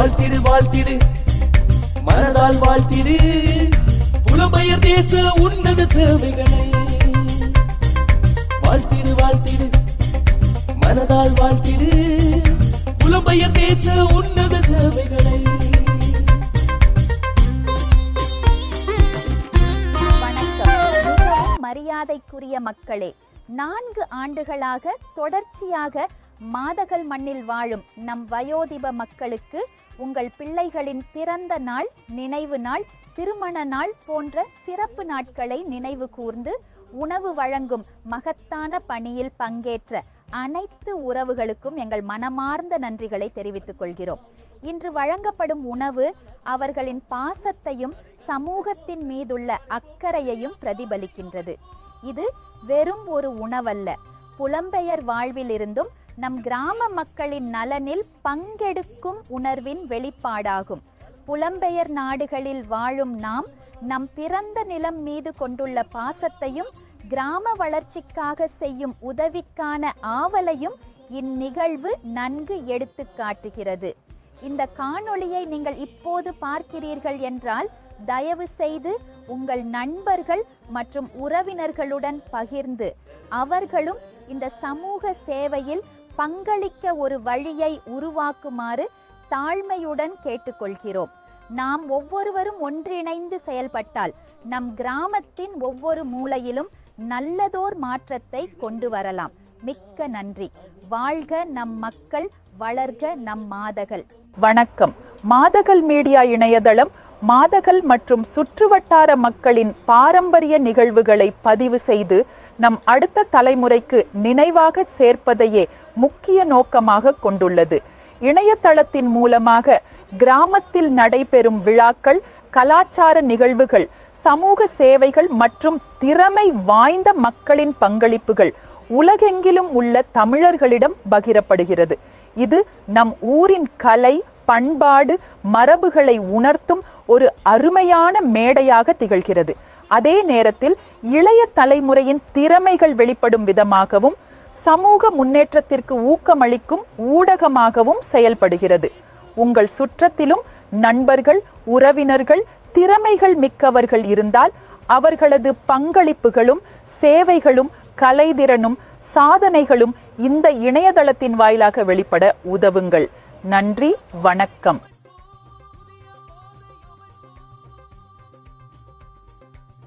வாழ்த்திடு வாழ்த்திடு மனதால் வாழ்த்திடு புலம்பெயர் தேச உன்னத சேவைகளை. வாழ்த்திடு வாழ்த்திடு மனதால் வாழ்த்திடு புலம்பெயர் தேச உன்னத சேவைகளை. மரியாதைக்குரிய மக்களே, 4 ஆண்டுகளாக தொடர்ச்சியாக மாதகல் மண்ணில் வாழும் நம் வயோதிப மக்களுக்கு உங்கள் பிள்ளைகளின் பிறந்த நாள், நினைவு நாள், திருமண நாள் போன்ற சிறப்பு நாட்களை நினைவு கூர்ந்து உணவு வழங்கும் மகத்தான பணியில் பங்கேற்ற அனைத்து உறவுகளுக்கும் எங்கள் மனமார்ந்த நன்றிகளை தெரிவித்துக் கொள்கிறோம். இன்று வழங்கப்படும் உணவு அவர்களின் பாசத்தையும் சமூகத்தின் மீதுள்ள அக்கறையையும் பிரதிபலிக்கின்றது. இது வெறும் ஒரு உணவல்ல, புலம்பெயர் வாழ்விலிருந்தும் நம் கிராம மக்களின் நலனில் பங்கெடுக்கும் உணர்வின் வெளிப்பாடாகும். புலம்பெயர் நாடுகளில் வாழும் நாம் நம் பிறந்த நிலம் மீது கொண்டுள்ள பாசத்தையும் கிராம வளர்ச்சிக்காக செய்யும் உதவிக்கான ஆவலையும் இந்நிகழ்வு நன்கு எடுத்து காட்டுகிறது. இந்த காணொளியை நீங்கள் இப்போது பார்க்கிறீர்கள் என்றால் தயவு செய்து உங்கள் நண்பர்கள் மற்றும் உறவினர்களுடன் பகிர்ந்து அவர்களும் இந்த சமூக சேவையில் பங்களிக்க ஒரு வழியை உருவாக்குமாறு தாழ்மையுடன் கேட்டுக்கொள்கிறோம். நாம் ஒவ்வொருவரும் ஒன்றிணைந்து செயல்பட்டால் நம் கிராமத்தின் ஒவ்வொரு மூலையிலும் நல்லதோர் மாற்றத்தை கொண்டு வரலாம். மிக்க நன்றி. வாழ்க நம் மக்கள், வளர்க நம் மாதகல். வணக்கம். மாதகல் மீடியா இணையதளம் மாதகல் மற்றும் சுற்றுவட்டார மக்களின் பாரம்பரிய நிகழ்வுகளை பதிவு செய்து நம் அடுத்த தலைமுறைக்கு நினைவாக சேர்ப்பதையே முக்கிய நோக்கமாக கொண்டுள்ளது. இணையதளத்தின் மூலமாக கிராமத்தில் நடைபெறும் விழாக்கள், கலாச்சார நிகழ்வுகள், சமூக சேவைகள் மற்றும் திறமை வாய்ந்த மக்களின் பங்களிப்புகள் உலகெங்கிலும் உள்ள தமிழர்களிடம் பகிரப்படுகிறது. இது நம் ஊரின் கலை, பண்பாடு, மரபுகளை உணர்த்தும் ஒரு அருமையான மேடையாக திகழ்கிறது. அதே நேரத்தில் இளைய தலைமுறையின் திறமைகள் வெளிப்படும் விதமாகவும் சமூக முன்னேற்றத்திற்கு ஊக்கமளிக்கும் ஊடகமாகவும் செயல்படுகிறது. உங்கள் சுற்றத்திலும் நண்பர்கள், உறவினர்கள், திறமைகள் மிக்கவர்கள் இருந்தால் அவர்களது பங்களிப்புகளும் சேவைகளும் கலைத்திறனும் சாதனைகளும் இந்த இணையதளத்தின் வாயிலாக வெளிப்பட உதவுங்கள். நன்றி, வணக்கம்.